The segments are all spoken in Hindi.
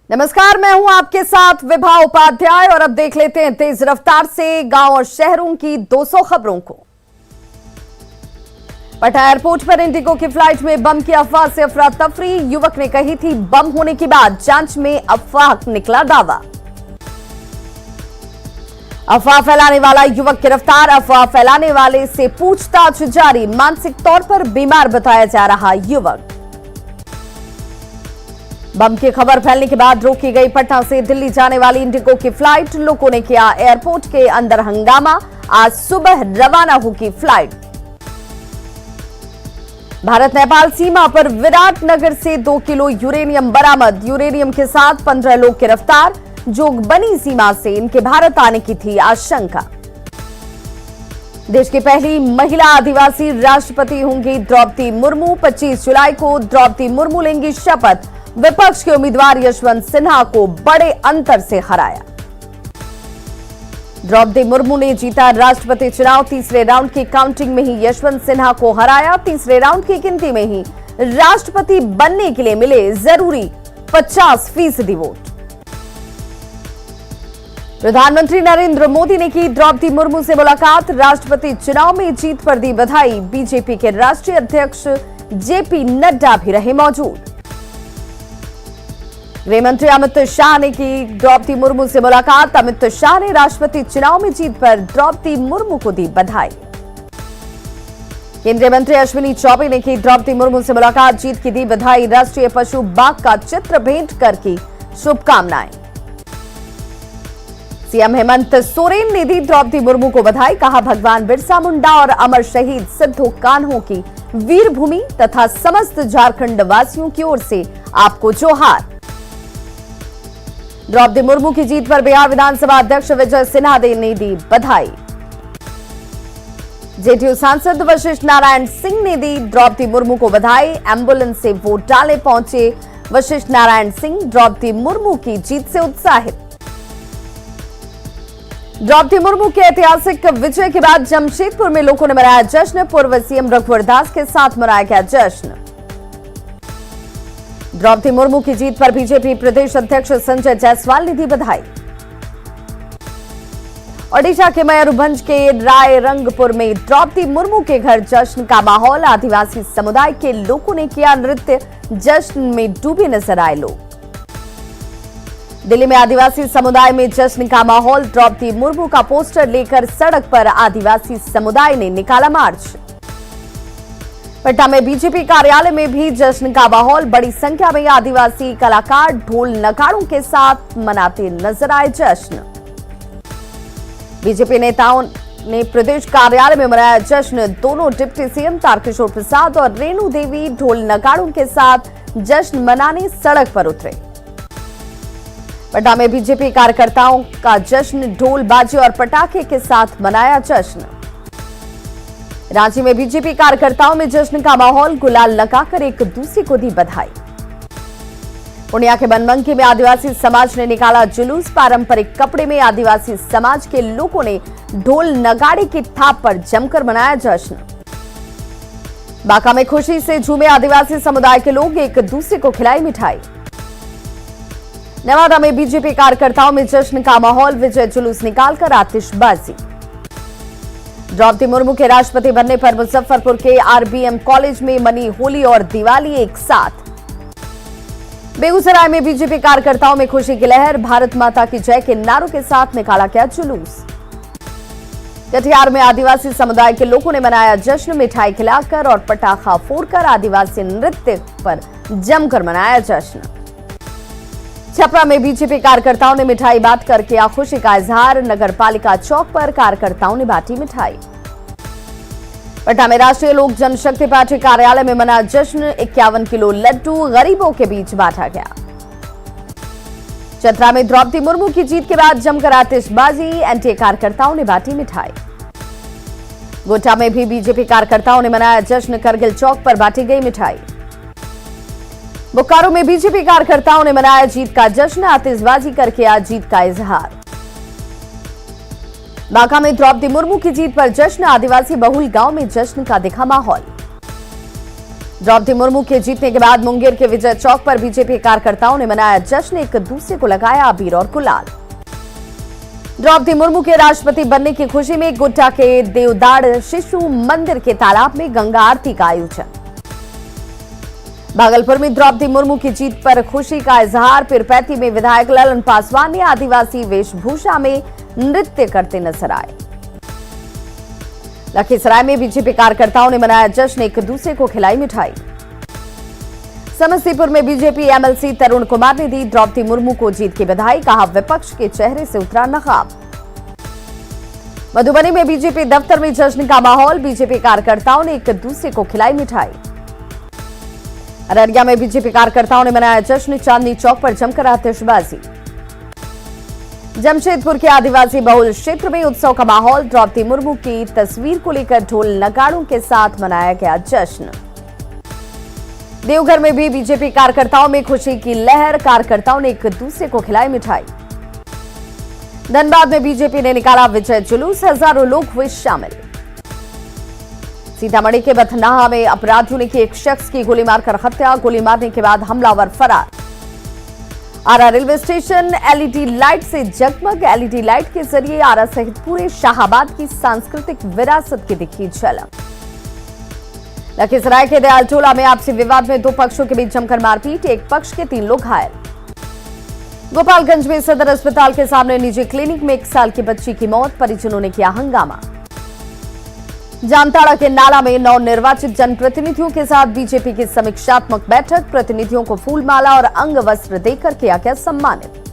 नमस्कार, मैं हूं आपके साथ विभा उपाध्याय और अब देख लेते हैं तेज रफ्तार से गांव और शहरों की 200 खबरों को। पटना एयरपोर्ट पर इंडिगो की फ्लाइट में बम की अफवाह से अफरा तफरी। युवक ने कही थी बम होने के बाद जांच में अफवाह निकला दावा। अफवाह फैलाने वाला युवक गिरफ्तार। अफवाह फैलाने वाले से पूछताछ जारी। मानसिक तौर पर बीमार बताया जा रहा युवक। बम की खबर फैलने के बाद रोकी गई पटना से दिल्ली जाने वाली इंडिगो की फ्लाइट। लोगों ने किया एयरपोर्ट के अंदर हंगामा। आज सुबह रवाना होगी फ्लाइट। भारत नेपाल सीमा पर विराटनगर से 2 किलो यूरेनियम बरामद। यूरेनियम के साथ 15 लोग गिरफ्तार। जोगबनी सीमा से इनके भारत आने की थी आशंका। देश की पहली महिला आदिवासी राष्ट्रपति होंगी द्रौपदी मुर्मू। 25 जुलाई को द्रौपदी मुर्मू लेंगी शपथ। विपक्ष के उम्मीदवार यशवंत सिन्हा को बड़े अंतर से हराया। द्रौपदी मुर्मू ने जीता राष्ट्रपति चुनाव। तीसरे राउंड की काउंटिंग में ही यशवंत सिन्हा को हराया। तीसरे राउंड की गिनती में ही राष्ट्रपति बनने के लिए मिले जरूरी 50% वोट। प्रधानमंत्री नरेंद्र मोदी ने की द्रौपदी मुर्मू से मुलाकात। राष्ट्रपति चुनाव में जीत पर दी बधाई। बीजेपी के राष्ट्रीय अध्यक्ष जेपी नड्डा भी रहे मौजूद। गृह मंत्री अमित शाह ने की द्रौपदी मुर्मू से मुलाकात। अमित शाह ने राष्ट्रपति चुनाव में जीत पर द्रौपदी मुर्मू को दी बधाई। केंद्रीय मंत्री अश्विनी चौबे ने की द्रौपदी मुर्मू से मुलाकात। जीत की दी बधाई। राष्ट्रीय पशु बाघ का चित्र भेंट कर की शुभकामनाएं। सीएम हेमंत सोरेन ने दी द्रौपदी मुर्मू को बधाई। कहा भगवान बिरसा मुंडा और अमर शहीद सिद्धू कान्हो की वीर भूमि तथा समस्त झारखंड वासियों की ओर से आपको जोहार। द्रौपदी मुर्मू की जीत पर बिहार विधानसभा अध्यक्ष विजय सिन्हा ने दी बधाई। जेडीयू सांसद वशिष्ठ नारायण सिंह ने दी द्रौपदी मुर्मू को बधाई। एम्बुलेंस से वोट डाले पहुंचे वशिष्ठ नारायण सिंह द्रौपदी मुर्मू की जीत से उत्साहित। द्रौपदी मुर्मू के ऐतिहासिक विजय के बाद जमशेदपुर में लोगों ने मनाया जश्न। पूर्व सीएम रघुवर दास के साथ मनाया गया जश्न। द्रौपदी मुर्मू की जीत पर बीजेपी प्रदेश अध्यक्ष संजय जायसवाल ने दी बधाई। ओडिशा के मयूरभंज के रायरंगपुर में द्रौपदी मुर्मू के घर जश्न का माहौल। आदिवासी समुदाय के लोगों ने किया नृत्य। जश्न में डूबे नजर आए लोग। दिल्ली में आदिवासी समुदाय में जश्न का माहौल। द्रौपदी मुर्मू का पोस्टर लेकर सड़क पर आदिवासी समुदाय ने निकाला मार्च। पटना में बीजेपी कार्यालय में भी जश्न का माहौल। बड़ी संख्या में आदिवासी कलाकार ढोल नगाड़ों के साथ मनाते नजर आए जश्न। बीजेपी नेताओं ने प्रदेश कार्यालय में मनाया जश्न। दोनों डिप्टी सीएम तारकिशोर प्रसाद और रेणु देवी ढोल नगाड़ों के साथ जश्न मनाने सड़क पर उतरे। पटना में बीजेपी कार्यकर्ताओं का जश्न ढोल बाजे और पटाखे के साथ मनाया जश्न। रांची में बीजेपी कार्यकर्ताओं में जश्न का माहौल। गुलाल लगाकर एक दूसरे को दी बधाई। पूर्णिया के बनमनखी में आदिवासी समाज ने निकाला जुलूस। पारंपरिक कपड़े में आदिवासी समाज के लोगों ने ढोल नगाड़े की थाप पर जमकर मनाया जश्न। बांका में खुशी से झूमे आदिवासी समुदाय के लोग। एक दूसरे को खिलाई मिठाई। नवादा में बीजेपी कार्यकर्ताओं में जश्न का माहौल। विजय जुलूस निकालकर आतिशबाजी। द्रौपदी मुर्मू के राष्ट्रपति बनने पर मुजफ्फरपुर के आरबीएम कॉलेज में मनी होली और दिवाली एक साथ। बेगूसराय में बीजेपी कार्यकर्ताओं में खुशी की लहर। भारत माता की जय के नारों के साथ निकाला गया जुलूस। कटिहार में आदिवासी समुदाय के लोगों ने मनाया जश्न। मिठाई खिलाकर और पटाखा फोड़कर आदिवासी नृत्य पर जमकर मनाया जश्न। छपरा में बीजेपी कार्यकर्ताओं ने मिठाई बांटकर किया खुशी का इजहार। नगर पालिका चौक पर कार्यकर्ताओं ने बांटी मिठाई। पटना में राष्ट्रीय लोक जनशक्ति पार्टी कार्यालय में मना जश्न। 51 किलो लड्डू गरीबों के बीच बांटा गया। चतरा में द्रौपदी मुर्मू की जीत के बाद जमकर आतिशबाजी। एनडीए कार्यकर्ताओं ने बांटी मिठाई। गोड्डा में भी बीजेपी कार्यकर्ताओं ने मनाया जश्न। करगिल चौक पर बांटी गई मिठाई। बोकारो में बीजेपी कार्यकर्ताओं ने मनाया जीत का जश्न। आतिशबाजी करके आज जीत का इजहार। बांका में द्रौपदी मुर्मू की जीत पर जश्न। आदिवासी बहुल गांव में जश्न का दिखा माहौल। द्रौपदी मुर्मू के जीतने के बाद मुंगेर के विजय चौक पर बीजेपी कार्यकर्ताओं ने मनाया जश्न, एक दूसरे को लगाया अबीर और गुलाल। द्रौपदी मुर्मू के राष्ट्रपति बनने की खुशी में गोड्डा के देवदाड़ शिशु मंदिर के तालाब में गंगा आरती का आयोजन। भागलपुर में द्रौपदी मुर्मू की जीत पर खुशी का इजहार। पीरपैंती में विधायक ललन पासवान ने आदिवासी वेशभूषा में नृत्य करते नजर आए। लखीसराय में बीजेपी कार्यकर्ताओं ने मनाया जश्न, एक दूसरे को खिलाई मिठाई। समस्तीपुर में बीजेपी एमएलसी तरुण कुमार ने दी द्रौपदी मुर्मू को जीत की बधाई, कहा विपक्ष के चेहरे से उतरा नकाब। मधुबनी में बीजेपी दफ्तर में जश्न का माहौल, बीजेपी कार्यकर्ताओं ने एक दूसरे को खिलाई मिठाई। अररिया में बीजेपी कार्यकर्ताओं ने मनाया जश्न, चांदनी चौक पर जमकर आतिशबाजी। जमशेदपुर के आदिवासी बहुल क्षेत्र में उत्सव का माहौल, द्रौपदी मुर्मू की तस्वीर को लेकर ढोल नगाड़ों के साथ मनाया गया जश्न। देवघर में भी बीजेपी कार्यकर्ताओं में खुशी की लहर, कार्यकर्ताओं ने एक दूसरे को खिलाई मिठाई। धनबाद में बीजेपी ने निकाला विजय जुलूस, हजारों लोग हुए शामिल। सीतामढ़ी के बथनाहा में अपराधियों ने की एक शख्स की गोली मारकर हत्या, गोली मारने के बाद हमलावर फरार। आरा रेलवे स्टेशन एलईडी लाइट से जगमग, एलईडी लाइट के जरिए आरा सहित पूरे शाहाबाद की सांस्कृतिक विरासत की दिखी झलक। लखीसराय के दयालटोला में आपसी विवाद में दो पक्षों के बीच जमकर मारपीट, एक पक्ष के 3 लोग घायल। गोपालगंज में सदर अस्पताल के सामने निजी क्लिनिक में 1 साल की बच्ची की मौत, परिजनों ने किया हंगामा। जामताड़ा के नाला में नवनिर्वाचित जनप्रतिनिधियों के साथ बीजेपी की समीक्षात्मक बैठक, प्रतिनिधियों को फूलमाला और अंग वस्त्र देकर किया गया सम्मानित।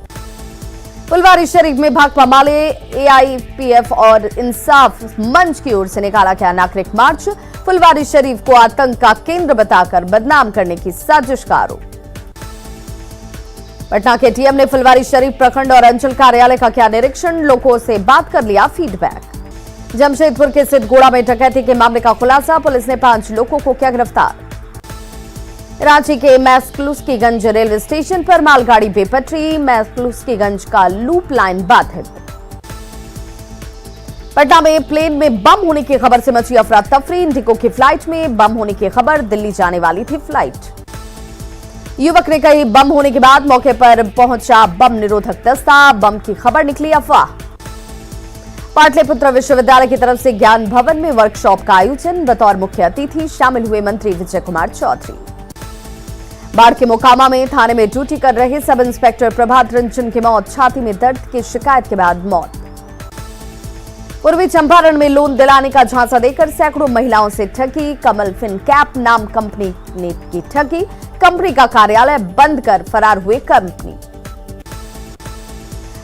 फुलवारी शरीफ में भाकपा माले, एआईपीएफ और इंसाफ मंच की ओर से निकाला गया नागरिक मार्च। फुलवारी शरीफ को आतंक का केंद्र बताकर बदनाम करने की साजिश का आरोप। पटना के टीएम ने फुलवारी शरीफ प्रखंड और अंचल कार्यालय का किया निरीक्षण, लोगों से बात कर लिया फीडबैक। जमशेदपुर के सिद्धगोड़ा में डकैती के मामले का खुलासा, पुलिस ने 5 लोगों को किया गिरफ्तार। रांची के मैक्लुस्कीगंज रेलवे स्टेशन पर मालगाड़ी बेपटरी, मैक्लुस्कीगंज का लूप लाइन बाधित। पटना में प्लेन में बम होने की खबर से मची अफरा तफरी, इंडिगो की फ्लाइट में बम होने की खबर, दिल्ली जाने वाली थी फ्लाइट। युवक ने कही बम होने के बाद मौके पर पहुंचा बम निरोधक दस्ता, बम की खबर निकली अफवाह। पाटलिपुत्र विश्वविद्यालय की तरफ से ज्ञान भवन में वर्कशॉप का आयोजन, बतौर मुख्य अतिथि शामिल हुए मंत्री विजय कुमार चौधरी। बाढ़ के मोकामा में थाने में ड्यूटी कर रहे सब इंस्पेक्टर प्रभात रंजन की मौत, छाती में दर्द की शिकायत के बाद मौत। पूर्वी चंपारण में लोन दिलाने का झांसा देकर सैकड़ों महिलाओं से ठगी, कमल फिनकैप नाम कंपनी ने की ठगी, कंपनी का कार्यालय बंद कर फरार हुए कंपनी।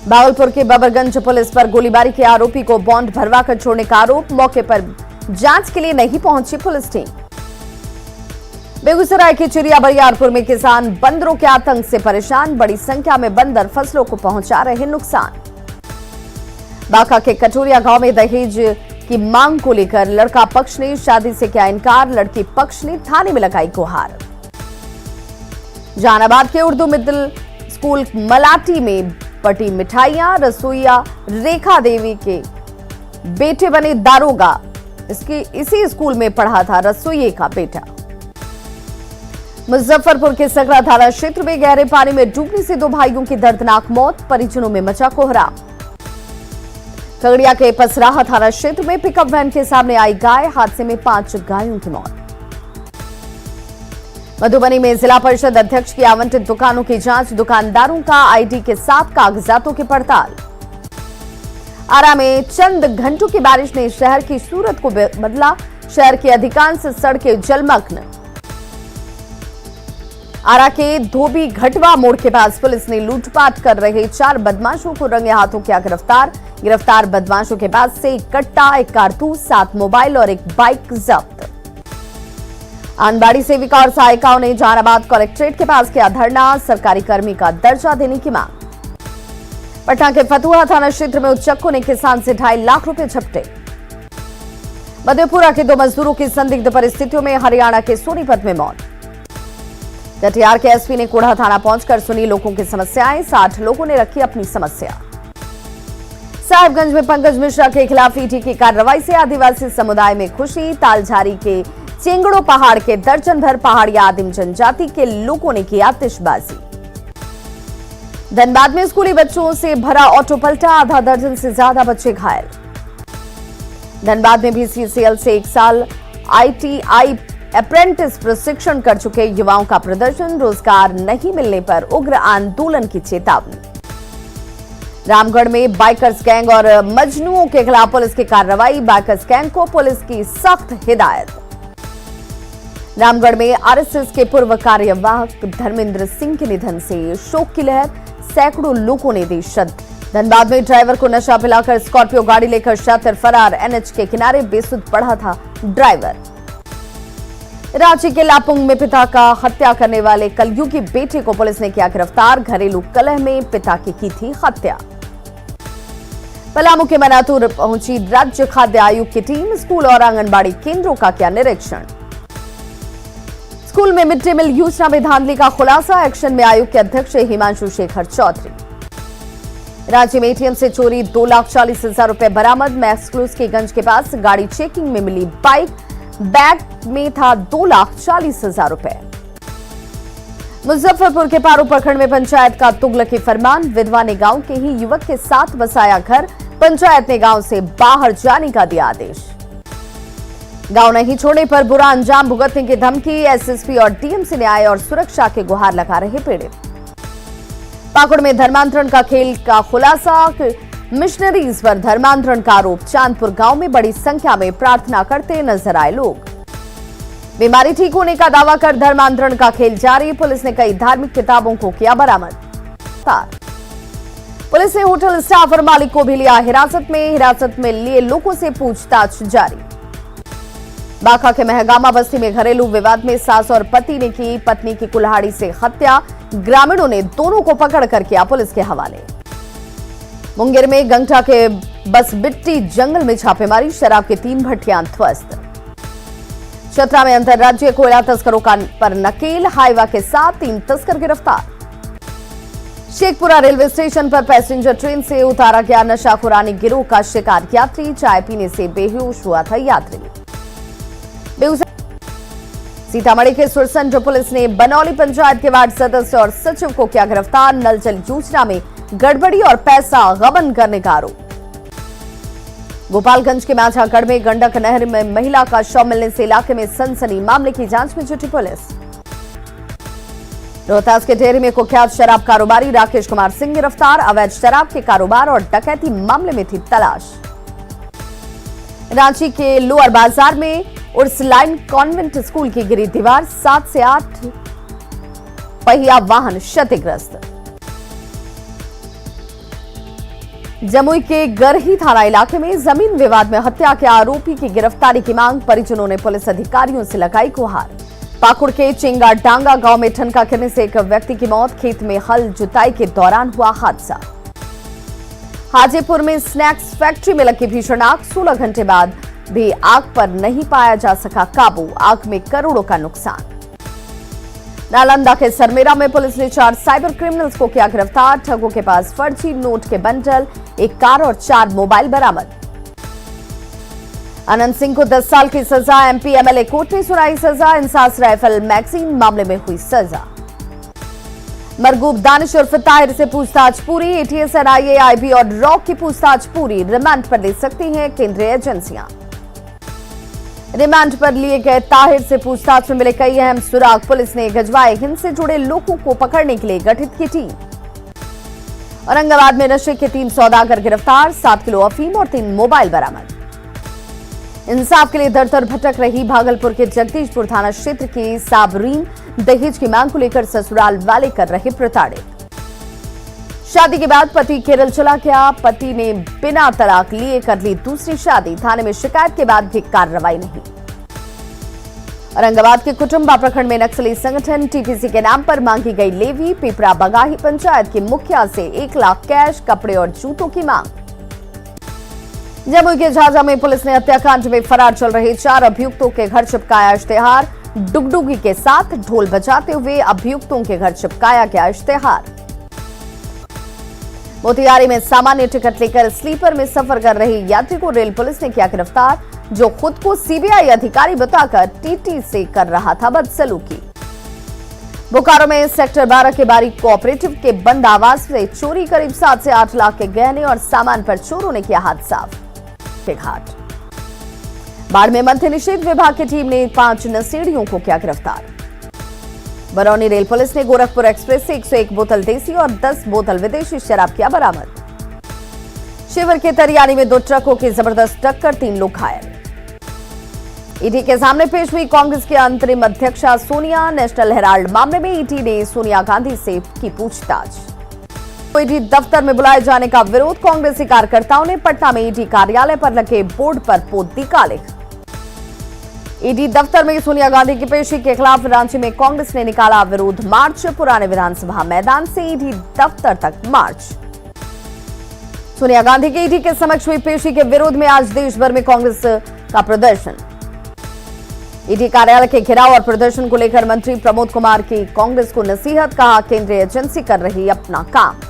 भागलपुर के बबरगंज पुलिस पर गोलीबारी के आरोपी को बॉन्ड भरवा कर छोड़ने का आरोप, मौके पर जांच के लिए नहीं पहुंची पुलिस टीम। बेगूसराय के चिड़िया बरियारपुर में किसान बंदरों के आतंक से परेशान, बड़ी संख्या में बंदर फसलों को पहुंचा रहे नुकसान। बांका के कटोरिया गांव में दहेज की मांग को लेकर लड़का पक्ष ने शादी से किया इनकार, लड़की पक्ष ने थाने में लगाई गुहार। जहानाबाद के उर्दू मिडिल स्कूल मलाटी में बटी मिठाइयां, रसोईया रेखा देवी के बेटे बने दारोगा, इसी स्कूल में पढ़ा था रसोइये का बेटा। मुजफ्फरपुर के सकरा थाना क्षेत्र में गहरे पानी में डूबने से 2 भाइयों की दर्दनाक मौत, परिजनों में मचा कोहराम। खगड़िया के पसराहा थाना क्षेत्र में पिकअप वैन के सामने आई गाय, हादसे में 5 गायों की मौत। मधुबनी में जिला परिषद अध्यक्ष की आवंटित दुकानों की जांच, दुकानदारों का आईडी के साथ कागजातों की पड़ताल। आरा में चंद घंटों की बारिश ने शहर की सूरत को बदला, शहर की अधिकांश सड़कें जलमग्न। आरा के धोबी घटवा मोड़ के पास पुलिस ने लूटपाट कर रहे 4 बदमाशों को रंगे हाथों किया गिरफ्तार। गिरफ्तार बदमाशों के पास से 1 कट्टा, 1 कारतूस, 7 मोबाइल और 1 बाइक जब्त। आंगनबाड़ी सेविका और सहायिकाओं ने जहानाबाद कलेक्ट्रेट के पास किया धरना, सरकारी कर्मी का दर्जा देने की मांग। पटना के फतुहा थाना क्षेत्र में उच्चक्कों ने किसान से 2.5 लाख रुपए झपटे। मधेपुरा के 2 मजदूरों की संदिग्ध परिस्थितियों में हरियाणा के सोनीपत में मौत। कटिहार के एसपी ने कोढ़ा थाना पहुंचकर सुनी लोगों की समस्याएं, 60 लोगों ने रखी अपनी समस्या। साहिबगंज में पंकज मिश्रा के खिलाफ ईडी की कार्रवाई से आदिवासी समुदाय में खुशी, तालझारी के चेंगड़ो पहाड़ के दर्जन भर पहाड़ी आदिम जनजाति के लोगों ने की आतिशबाजी। धनबाद में स्कूली बच्चों से भरा ऑटो पलटा, आधा दर्जन से ज्यादा बच्चे घायल। धनबाद में भी सीसीएल से 1 साल आईटीआई अप्रेंटिस प्रशिक्षण कर चुके युवाओं का प्रदर्शन, रोजगार नहीं मिलने पर उग्र आंदोलन की चेतावनी। रामगढ़ में बाइकर्स गैंग और मजनुओं के खिलाफ पुलिस की कार्रवाई, बाइकर्स गैंग को पुलिस की सख्त हिदायत। रामगढ़ में आरएसएस के पूर्व कार्यवाहक धर्मेंद्र सिंह के निधन से शोक की लहर, सैकड़ों लोगों ने दी श्रद्धा। धनबाद में ड्राइवर को नशा पिलाकर स्कॉर्पियो गाड़ी लेकर शातिर फरार, एनएच के किनारे बेसुध पड़ा था ड्राइवर। रांची के लापुंग में पिता का हत्या करने वाले कलयुगी बेटे को पुलिस ने किया गिरफ्तार, घरेलू कलह में पिता की थी हत्या। पलामू के मनातूर पहुंची राज्य खाद्य आयोग की टीम, स्कूल और आंगनबाड़ी केंद्रों का किया निरीक्षण। स्कूल में मिड डे मील योजना में धांधली का खुलासा, एक्शन में आयोग के अध्यक्ष हिमांशु शेखर चौधरी। रांची में एटीएम से चोरी 2,40,000 रुपए बरामद, मैक्सक्लूज के गंज के पास गाड़ी चेकिंग में मिली बाइक, बैग में था 2,40,000 रुपए। मुजफ्फरपुर के पारू प्रखंड में पंचायत का तुगलकी फरमान, विधवा ने गांव के ही युवक के साथ बसाया घर, पंचायत ने गांव से बाहर जाने का दिया आदेश। गांव नहीं छोड़ने पर बुरा अंजाम भुगतने की धमकी, एसएसपी और टीएमसी न्याय और सुरक्षा के गुहार लगा रहे पीड़ित। पाकुड़ में धर्मांतरण का खेल का खुलासा, मिशनरीज पर धर्मांतरण का आरोप, चांदपुर गांव में बड़ी संख्या में प्रार्थना करते नजर आए लोग। बीमारी ठीक होने का दावा कर धर्मांतरण का खेल जारी, पुलिस ने कई धार्मिक किताबों को किया बरामद। पुलिस ने होटल स्टाफ और मालिक को भी लिया हिरासत में लिए लोगों से पूछताछ जारी। बांका के महगामा बस्ती में घरेलू विवाद में सास और पति ने की पत्नी की कुल्हाड़ी से हत्या, ग्रामीणों ने दोनों को पकड़कर किया पुलिस के हवाले। मुंगेर में गंगटा के बसबिट्टी जंगल में छापेमारी, शराब की 3 भट्टियां ध्वस्त। चतरा में अंतर्राज्यीय कोयला तस्करों पर नकेल, हाईवा के साथ 3 तस्कर गिरफ्तार। शेखपुरा रेलवे स्टेशन पर पैसेंजर ट्रेन से उतारा गया नशाखुरानी गिरोह का शिकार यात्री, चाय पीने से बेहोश हुआ था यात्री। सीतामढ़ी के सुरसंड पुलिस ने बनौली पंचायत के वार्ड सदस्य और सचिव को किया गिरफ्तार, नल जल योजना में गड़बड़ी और पैसा गबन करने का आरोप। गोपालगंज के माझागढ़ में गंडक नहर में महिला का शव मिलने से इलाके में सनसनी, मामले की जांच में जुटी पुलिस। रोहतास के डेहरी में कुख्यात शराब कारोबारी राकेश कुमार सिंह गिरफ्तार, अवैध शराब के कारोबार और डकैती मामले में थी तलाश। रांची के लोअर बाजार में उर्सलाइन कॉन्वेंट स्कूल की गिरी दीवार, 7 से 8 पहिया वाहन क्षतिग्रस्त। जमुई के गरही थाना इलाके में जमीन विवाद में हत्या के आरोपी की गिरफ्तारी की मांग, परिजनों ने पुलिस अधिकारियों से लगाई गुहार। पाकुड़ के चिंगा डांगा गांव में ठनका गिरने से एक व्यक्ति की मौत, खेत में हल जुताई के दौरान हुआ हादसा। हाजीपुर में स्नैक्स फैक्ट्री में लगी भीषण आग, 16 घंटे बाद भी आग पर नहीं पाया जा सका काबू, आग में करोड़ों का नुकसान। नालंदा के सरमेरा में पुलिस ने 4 साइबर क्रिमिनल्स को किया गिरफ्तार, ठगों के पास फर्जी नोट के बंडल, 1 कार और 4 मोबाइल बरामद। अनंत सिंह को 10 साल की सजा, एमपी एमएलए कोर्ट ने सुनाई सजा, इंसास राइफल मैगजीन मामले में हुई सजा। मरगूब दानिश उर्फ ताहिर से पूछताछ पूरी, एटीएस, एनआईए, आईबी और रॉक की पूछताछ पूरी, रिमांड पर ले सकती हैं केंद्रीय एजेंसियां। रिमांड पर लिए गए ताहिर से पूछताछ में मिले कई अहम सुराग, पुलिस ने गजवाए हिंद से जुड़े लोगों को पकड़ने के लिए गठित की टीम। औरंगाबाद में नशे के 3 सौदागर गिरफ्तार, 7 किलो अफीम और 3 मोबाइल बरामद। इंसाफ के लिए दर दर भटक रही भागलपुर के जगदीशपुर थाना क्षेत्र की साबरीन, दहेज की मांग को लेकर ससुराल वाले कर रहे प्रताड़ित। शादी के बाद पति केरल चला गया, पति ने बिना तलाक लिए कर ली दूसरी शादी, थाने में शिकायत के बाद भी कार्रवाई नहीं। औरंगाबाद के कुटुंबा प्रखंड में नक्सली संगठन टीपीसी के नाम पर मांगी गई लेवी, पिपरा बगाही पंचायत की मुखिया से 1 लाख कैश, कपड़े और जूतों की मांग। जमुई के झाझा में पुलिस ने हत्याकांड में फरार चल रहे 4 अभियुक्तों के घर चिपकाया इश्तेहार, डुगडुगी के साथ ढोल बजाते हुए अभियुक्तों के घर चिपकाया गया इश्तेहार। मोतिहारी में सामान्य टिकट लेकर स्लीपर में सफर कर रही यात्री को रेल पुलिस ने किया गिरफ्तार, जो खुद को सीबीआई अधिकारी बताकर टीटी से कर रहा था बदसलूकी। बोकारो में सेक्टर 12 के बारीक कोऑपरेटिव के बंद आवास से चोरी करीब 7 से 8 लाख के गहने और सामान पर चोरों ने किया हाथ साफ के घाट। बाढ़ में मद्य निषेध विभाग की टीम ने 5 नशेड़ियों को किया गिरफ्तार। बरौनी रेल पुलिस ने गोरखपुर एक्सप्रेस से 101 बोतल देसी और 10 बोतल विदेशी शराब किया बरामद। शिवहर के तरियानी में 2 ट्रकों की जबरदस्त टक्कर, 3 लोग घायल। ईडी के सामने पेश हुई कांग्रेस की अंतरिम अध्यक्षा सोनिया। नेशनल हेराल्ड मामले में ईडी ने सोनिया गांधी से की पूछताछ। ईडी दफ्तर में बुलाए जाने का विरोध, कांग्रेसी कार्यकर्ताओं ने पटना में ईडी कार्यालय पर लगे बोर्ड पर पोत दी कालिख। ईडी दफ्तर में सोनिया गांधी की पेशी के खिलाफ रांची में कांग्रेस ने निकाला विरोध मार्च। पुराने विधानसभा मैदान से ईडी दफ्तर तक मार्च। सोनिया गांधी की ईडी के समक्ष हुई पेशी के विरोध में आज देश भर में कांग्रेस का प्रदर्शन। ईडी कार्यालय के घेराव और प्रदर्शन को लेकर मंत्री प्रमोद कुमार की कांग्रेस को नसीहत, कहा केंद्रीय एजेंसी कर रही अपना काम।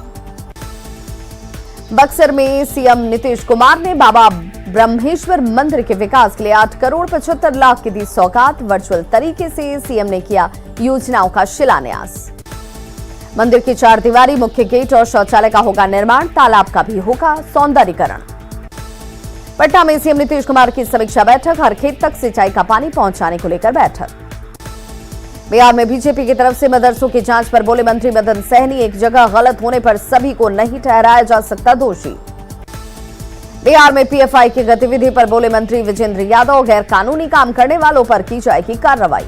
बक्सर में सीएम नीतीश कुमार ने बाबा ब्रह्मेश्वर मंदिर के विकास के लिए 8 करोड़ 75 लाख की दी सौगात। वर्चुअल तरीके से सीएम ने किया योजनाओं का शिलान्यास। मंदिर की 4 दीवारी, मुख्य गेट और शौचालय का होगा निर्माण, तालाब का भी होगा सौंदर्यीकरण। पटना में सीएम नीतीश कुमार की समीक्षा बैठक, हर खेत तक सिंचाई का पानी पहुंचाने को लेकर बैठक। बिहार में बीजेपी की तरफ से मदरसों की जांच पर बोले मंत्री मदन सहनी, एक जगह गलत होने पर सभी को नहीं ठहराया जा सकता दोषी। बिहार में पीएफआई की गतिविधि पर बोले मंत्री विजेंद्र यादव, गैर कानूनी काम करने वालों पर की जाएगी कार्रवाई।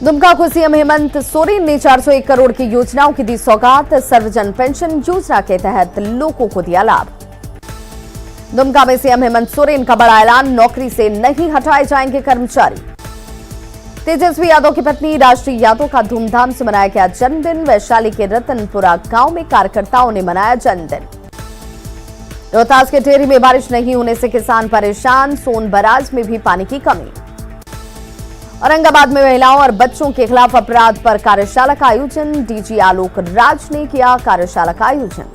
दुमका को सीएम हेमंत सोरेन ने 401 करोड़ की योजनाओं की दी सौगात। सर्वजन पेंशन योजना के तहत लोगों को दिया लाभ। दुमका में सीएम हेमंत सोरेन का बड़ा ऐलान, नौकरी से नहीं हटाए जाएंगे कर्मचारी। तेजस्वी यादव की पत्नी राष्ट्रीय यादव का धूमधाम से मनाया गया जन्मदिन। वैशाली के रतनपुरा गांव में कार्यकर्ताओं ने मनाया जन्मदिन। रोहतास के टेहरी में बारिश नहीं होने से किसान परेशान। सोन बराज में भी पानी की कमी। औरंगाबाद में महिलाओं और बच्चों के खिलाफ अपराध पर कार्यशाला का आयोजन। डीजी आलोक राज ने किया कार्यशाला का आयोजन।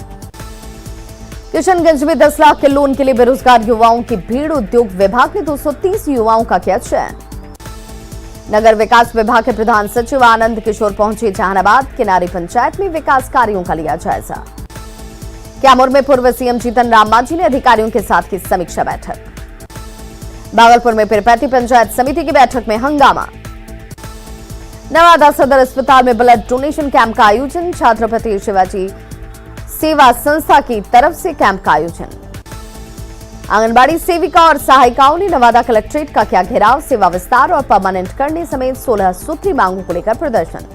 किशनगंज में 10 लाख के लोन के लिए बेरोजगार युवाओं की भीड़। उद्योग विभाग ने 230 युवाओं का किया चयन। नगर विकास विभाग के प्रधान सचिव आनंद किशोर पहुंचे जहानाबाद। किनारी पंचायत में विकास कार्यों का लिया जायजा। कैमूर में पूर्व सीएम जीतन राम मांझी ने अधिकारियों के साथ की समीक्षा बैठक। भागलपुर में पिरपैती पंचायत समिति की बैठक में हंगामा। नवादा सदर अस्पताल में ब्लड डोनेशन कैंप का आयोजन। छत्रपति शिवाजी सेवा संस्था की तरफ से कैंप का आयोजन। आंगनबाड़ी सेविका और सहायिकाओं ने नवादा कलेक्ट्रेट का किया घेराव। सेवा विस्तार और परमानेंट करने समेत 16 सूत्री मांगों को लेकर प्रदर्शन।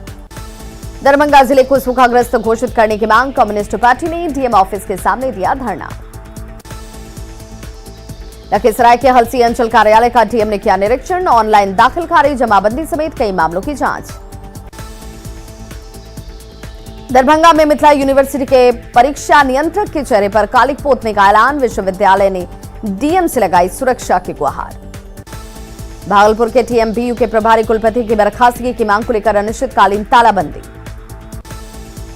दरभंगा जिले को सूखाग्रस्त घोषित करने की मांग, कम्युनिस्ट पार्टी ने डीएम ऑफिस के सामने दिया धरना। लखीसराय के हलसी अंचल कार्यालय का डीएम ने किया निरीक्षण। ऑनलाइन दाखिल खारिज, जमाबंदी समेत कई मामलों की जांच। दरभंगा में मिथिला यूनिवर्सिटी के परीक्षा नियंत्रक के चेहरे पर कालिख पोतने का ऐलान। विश्वविद्यालय ने डीएम से लगाई सुरक्षा की गुहार। भागलपुर के टीएमबीयू के प्रभारी कुलपति की बर्खास्तगी की मांग को लेकर अनिश्चितकालीन तालाबंदी।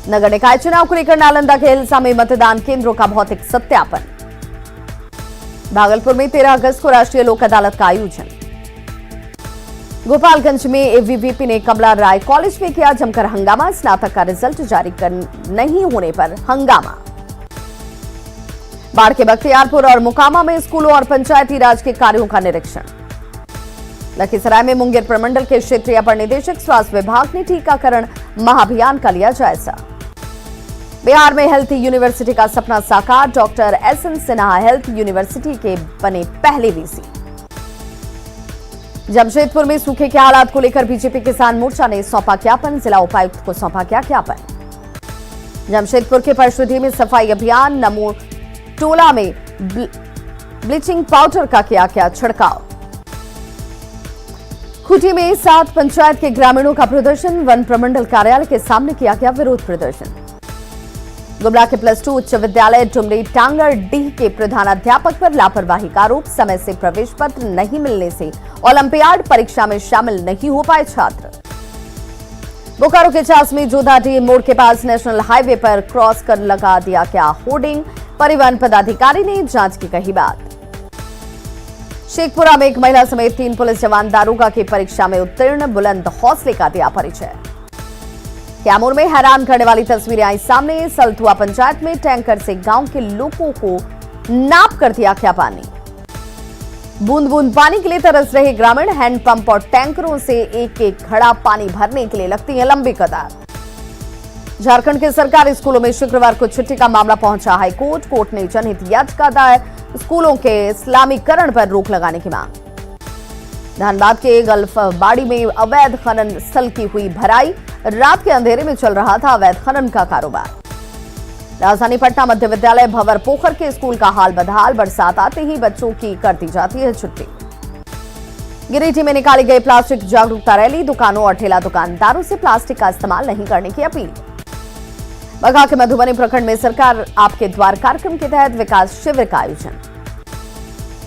नगर निकाय चुनाव को लेकर नालंदा के हिलसा में मतदान केंद्रों का भौतिक सत्यापन। भागलपुर में 13 अगस्त को राष्ट्रीय लोक अदालत का आयोजन। गोपालगंज में एबीवीपी ने कमला राय कॉलेज में किया जमकर हंगामा। स्नातक का रिजल्ट जारी नहीं होने पर हंगामा। बाढ़ के बख्तियारपुर और मुकामा में स्कूलों और पंचायती राज के कार्यों का निरीक्षण। लखीसराय में मुंगेर प्रमंडल के क्षेत्रीय अपर निदेशक स्वास्थ्य विभाग ने टीकाकरण महाअभियान का लिया जायजा। बिहार में हेल्थ यूनिवर्सिटी का सपना साकार। Doctor SN Sinha health university के बने पहले वीसी। जमशेदपुर में सूखे के हालात को लेकर बीजेपी किसान मोर्चा ने सौंपा ज्ञापन। जिला उपायुक्त को सौंपा गया ज्ञापन। जमशेदपुर के परशुदी में सफाई अभियान। नमो टोला में ब्लीचिंग पाउडर का किया छिड़काव। खूंटी में 7 पंचायत के ग्रामीणों का प्रदर्शन। वन प्रमंडल कार्यालय के सामने किया गया विरोध प्रदर्शन। गुमला के +2 उच्च विद्यालय डुमरी टांगर डीह के प्रधानाध्यापक पर लापरवाही का आरोप। समय से प्रवेश पत्र नहीं मिलने से ओलंपियाड परीक्षा में शामिल नहीं हो पाए छात्र। बोकारो के चासमी जोधाटी मोड़ के पास नेशनल हाईवे पर क्रॉस कर लगा दिया क्या होर्डिंग, परिवहन पदाधिकारी ने जांच की कही बात। शेखपुरा में एक महिला समेत 3 पुलिस जवान दारोगा की परीक्षा में उत्तीर्ण, बुलंद हौसले का दिया परिचय। कैमूर में हैरान करने वाली तस्वीरें आई सामने, सलथुआ पंचायत में टैंकर से गांव के लोगों को नाप कर दिया क्या पानी। बूंद बूंद पानी के लिए तरस रहे ग्रामीण, हैंडपंप और टैंकरों से एक एक घड़ा पानी भरने के लिए लगती है लंबी कतार। झारखंड के सरकारी स्कूलों में शुक्रवार को छुट्टी का मामला पहुंचा हाईकोर्ट। कोर्ट ने जनहित याचिका दायर, स्कूलों के इस्लामीकरण पर रोक लगाने की मांग। धनबाद के गल्फ बाड़ी में अवैध खनन स्थल की हुई भराई, रात के अंधेरे में चल रहा था अवैध खनन का कारोबार। राजधानी पटना मध्य विद्यालय भंवर पोखर के स्कूल का हाल बदहाल, बरसात आते ही बच्चों की कर दी जाती है छुट्टी। गिरिडीह में निकाली गई प्लास्टिक जागरूकता रैली, दुकानों और ठेला दुकानदारों से प्लास्टिक का इस्तेमाल नहीं करने की अपील। बगहा के मधुबनी प्रखंड में सरकार आपके द्वार कार्यक्रम के तहत विकास शिविर का आयोजन।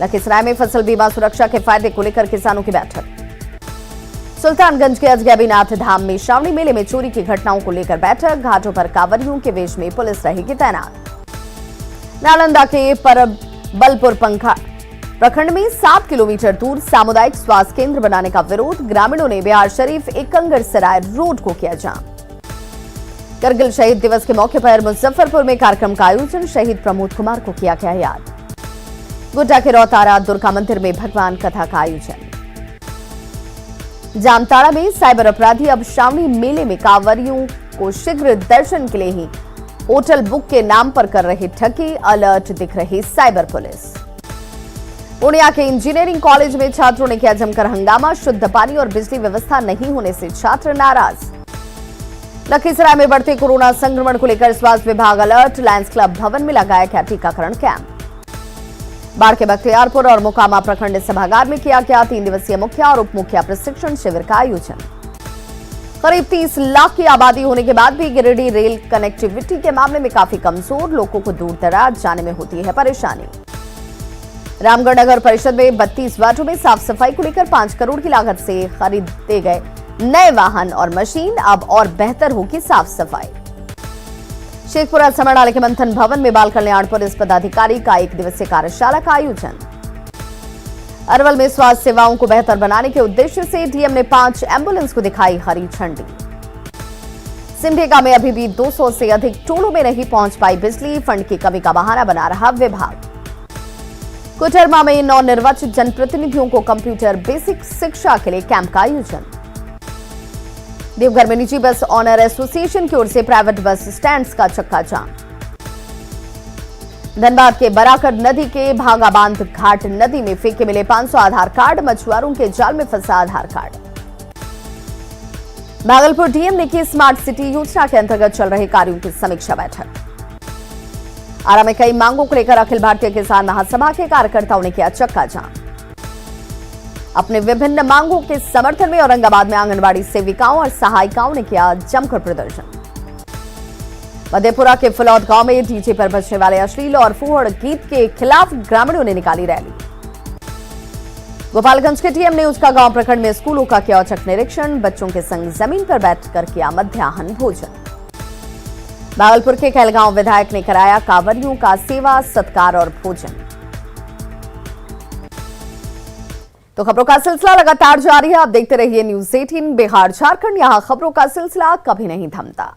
लखीसराय में फसल बीमा सुरक्षा के फायदे को लेकर किसानों की बैठक। सुल्तानगंज के अजगैबीनाथ धाम में श्रावणी मेले में चोरी की घटनाओं को लेकर बैठक, घाटों पर कांवरियों के वेश में पुलिस रहेगी तैनात। नालंदा के परबलपुर प्रखंड में 7 किलोमीटर दूर सामुदायिक स्वास्थ्य केंद्र बनाने का विरोध, ग्रामीणों ने बिहार शरीफ एकंगर सराय रोड को किया जाम। करगिल शहीद दिवस के मौके पर मुजफ्फरपुर में कार्यक्रम का आयोजन, शहीद प्रमोद कुमार को किया गया याद। गोड्डा के रौतारा दुर्गा मंदिर में भगवान कथा का आयोजन। जामताड़ा में साइबर अपराधी अब श्रावणी मेले में कांवरियों को शीघ्र दर्शन के लिए ही होटल बुक के नाम पर कर रहे ठगी, अलर्ट दिख रही साइबर पुलिस। पूर्णिया के इंजीनियरिंग कॉलेज में छात्रों ने किया जमकर हंगामा, शुद्ध पानी और बिजली व्यवस्था नहीं होने से छात्र नाराज। लखीसराय में बढ़ते कोरोना संक्रमण को लेकर स्वास्थ्य विभाग अलर्ट, लायंस क्लब भवन में लगाया गया टीकाकरण कैंप। बाढ़ के बख्तियारपुर और मोकामा प्रखंड सभागार में किया गया 3 दिवसीय मुखिया और उप मुखिया प्रशिक्षण शिविर का आयोजन। करीब 30 लाख की आबादी होने के बाद भी गिरिडीह रेल कनेक्टिविटी के मामले में काफी कमजोर, लोगों को दूर दराज जाने में होती है परेशानी। रामगढ़ नगर परिषद में 32 वार्डों में साफ सफाई को लेकर 5 करोड़ की लागत से खरीदे गए नए वाहन और मशीन, अब और बेहतर होगी साफ सफाई। शेखपुरा समरनाले के मंथन भवन में बाल कल्याण पुलिस पदाधिकारी का 1 दिवसीय कार्यशाला का आयोजन। अरवल में स्वास्थ्य सेवाओं को बेहतर बनाने के उद्देश्य से डीएम ने 5 एम्बुलेंस को दिखाई हरी झंडी। सिमडेगा में अभी भी 200 से अधिक टोलों में नहीं पहुंच पाई बिजली, फंड की कमी का बहाना बना रहा विभाग। कोडरमा में नवनिर्वाचित जनप्रतिनिधियों को कंप्यूटर बेसिक शिक्षा के लिए कैंप का आयोजन। देवघर में निजी बस ऑनर एसोसिएशन की ओर से प्राइवेट बस स्टैंड्स का चक्का जाम। धनबाद के बराकर नदी के भागाबांध घाट नदी में फेंके मिले 500 आधार कार्ड, मछुआरों के जाल में फंसा आधार कार्ड। भागलपुर डीएम ने की स्मार्ट सिटी योजना के अंतर्गत चल रहे कार्यों की समीक्षा बैठक। आरा में कई मांगों को लेकर अखिल भारतीय किसान महासभा के कार्यकर्ताओं ने किया चक्का जाम। अपने विभिन्न मांगों के समर्थन में औरंगाबाद में आंगनबाड़ी सेविकाओं और सहायिकाओं ने किया जमकर प्रदर्शन। मधेपुरा के फुलौद गांव में डीजे पर बजने वाले अश्लील और फूहड़ गीत के खिलाफ ग्रामीणों ने निकाली रैली। गोपालगंज के टीएम ने उसका गांव प्रखंड में स्कूलों का किया औचक निरीक्षण, बच्चों के संग जमीन पर बैठकर किया मध्याह्न भोजन। भागलपुर के कहलगांव विधायक ने कराया कांवरियों का सेवा सत्कार और भोजन। तो खबरों का सिलसिला लगातार जारी है, आप देखते रहिए न्यूज़ 18 बिहार झारखंड, यहां खबरों का सिलसिला कभी नहीं थमता।